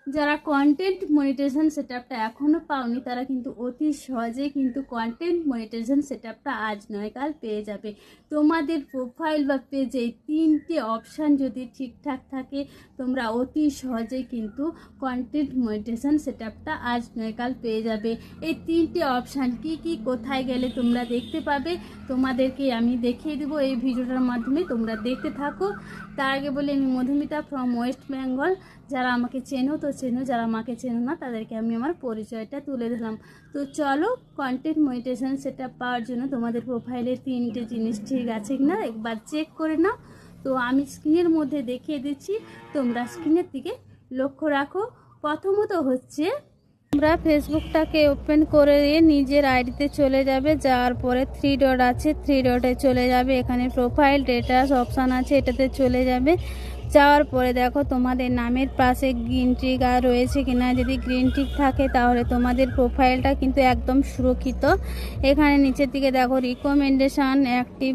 যারা content monetization সেটআপটা এখনও পাওনি তারা কিন্তু অতি সহজেই কিন্তু কন্টেন্ট মনিটাইজেশন সেটআপটা আজ নয় কাল পেয়ে যাবে। তোমাদের প্রোফাইল বা পেজে তিনটে অপশান যদি ঠিকঠাক থাকে তোমরা অতি সহজেই কিন্তু কন্টেন্ট মনিটাইজেশন সেটআপটা আজ নয় কাল পেয়ে যাবে। এই তিনটে অপশান কি কি কোথায় গেলে তোমরা দেখতে পাবে তোমাদেরকে আমি দেখিয়ে দেবো এই ভিডিওটার মাধ্যমে, তোমরা দেখতে থাকো। তার আগে বলি আমি মধুমিতা ফ্রম ওয়েস্ট বেঙ্গল। যারা আমাকে চেনো তো চেনো, যারা আমাকে চেনো না তাদেরকে আমি আমার পরিচয়টা তুলে দিলাম। তো চলো, কন্টেন্ট মনিটাইজেশন সেটআপ পাওয়ার জন্য তোমাদের প্রোফাইলে তিনটে জিনিস ঠিক আছে কিনা একবার চেক করে নাও। তো আমি স্ক্রিনের মধ্যে দেখিয়ে দিচ্ছি, তোমরা স্ক্রিনের দিকে লক্ষ্য রাখো। প্রথমত হচ্ছে তোমরা ফেসবুকটাকে ওপেন করে দিয়ে নিজের আইডিতে চলে যাবে, যাওয়ার পরে 3 ডট আছে, 3 ডটে চলে যাবে। এখানে প্রোফাইল স্ট্যাটাস অপশান আছে, এটাতে চলে যাবে। যাওয়ার পরে দেখো তোমাদের নামের পাশে গ্রিন টিক আর রয়েছে কিনা, যদি গ্রিন টিক থাকে তাহলে তোমাদের প্রোফাইলটা কিন্তু একদম সুরক্ষিত। এখানে নিচের দিকে দেখো রিকমেন্ডেশন অ্যাক্টিভ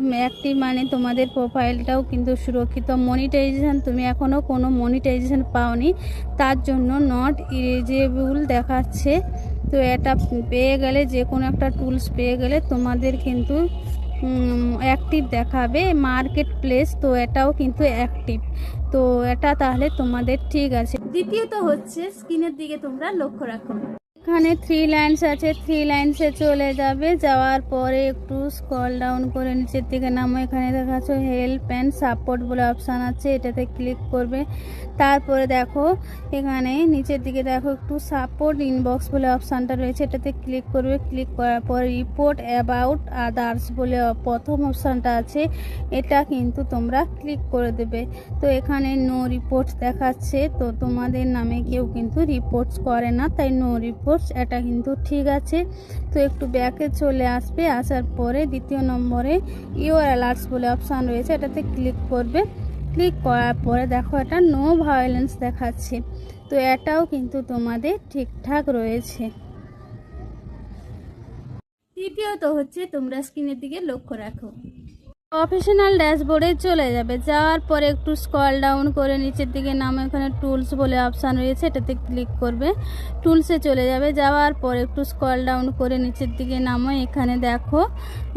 মানে তোমাদের প্রোফাইলটাও কিন্তু সুরক্ষিত। মনিটাইজেশন তুমি এখনও কোনো মনিটাইজেশন পাওনি, তার জন্য নট ইলিজিবল দেখাচ্ছে। তো এটা পেয়ে গেলে, যে কোনো একটা টুলস পেয়ে গেলে তোমাদের কিন্তু অ্যাক্টিভ দেখাবে। মার্কেট প্লেস তো এটাও কিন্তু অ্যাক্টিভ, তো এটা তাহলে তোমাদের ঠিক আছে। দ্বিতীয়ত হচ্ছে স্ক্রিনের দিকে তোমরা লক্ষ্য রাখো, এখানে 3 লাইনস আছে, 3 লাইনসে চলে যাবে। যাওয়ার পরে একটু স্ক্রল ডাউন করে নিচের দিকে নামো, এখানে দেখাচ্ছ হেল্প অ্যান্ড সাপোর্ট বলে অপশান আছে, এটাতে ক্লিক করবে। তারপরে দেখো এখানে নিচের দিকে দেখো একটু সাপোর্ট ইনবক্স বলে অপশানটা রয়েছে, এটাতে ক্লিক করবে। ক্লিক করার পর রিপোর্ট অ্যাবাউট আদার্স বলে প্রথম অপশানটা আছে, এটা কিন্তু তোমরা ক্লিক করে দেবে। তো এখানে নো রিপোর্টস দেখাচ্ছে, তো তোমাদের নামে কেউ কিন্তু রিপোর্টস করে না, তাই নো রিপোর্টস, এটা কিন্তু ঠিক আছে। তো একটু ব্যাকে চলে আসবে, আসার পরে দ্বিতীয় নম্বরে ইউর অ্যালার্টস বলে অপশান রয়েছে, এটাতে ক্লিক করবে। ক্লিক করার পরে দেখো এটা নো ভায়োলেন্স দেখাচ্ছে, তো এটাও কিন্তু তোমাদের ঠিকঠাক রয়েছে। তৃতীয়ত হচ্ছে তোমরা স্ক্রিনের দিকে লক্ষ্য রাখো, প্রফেশনাল ড্যাশবোর্ডে চলে যাবে। যাওয়ার পরে একটু স্ক্রল ডাউন করে নিচের দিকে নামো, এখানে টুলস বলে অপশান রয়েছে, এটাতে ক্লিক করবে। টুলসে চলে যাবে। যাওয়ার পরে একটু স্ক্রল ডাউন করে নিচের দিকে নামো, এখানে দেখো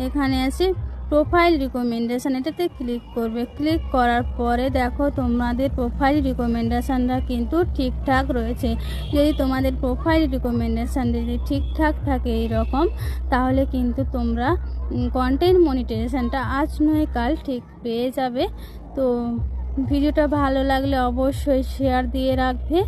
এখানে আছে প্রোফাইল রিকমেন্ডেশন, এটাতে ক্লিক করবে। ক্লিক করার পরে দেখো তোমাদের প্রোফাইল রিকমেন্ডেশনটা কিন্তু ঠিকঠাক রয়েছে। যদি তোমাদের প্রোফাইল রিকমেন্ডেশন যদি ঠিকঠাক থাকে এইরকম, তাহলে কিন্তু তোমরা কন্টেন্ট মনিটাইজেশনটা আজ নয় কাল ঠিক পেয়ে যাবে। তো ভিডিওটা ভালো লাগলে অবশ্যই শেয়ার দিয়ে রাখবে।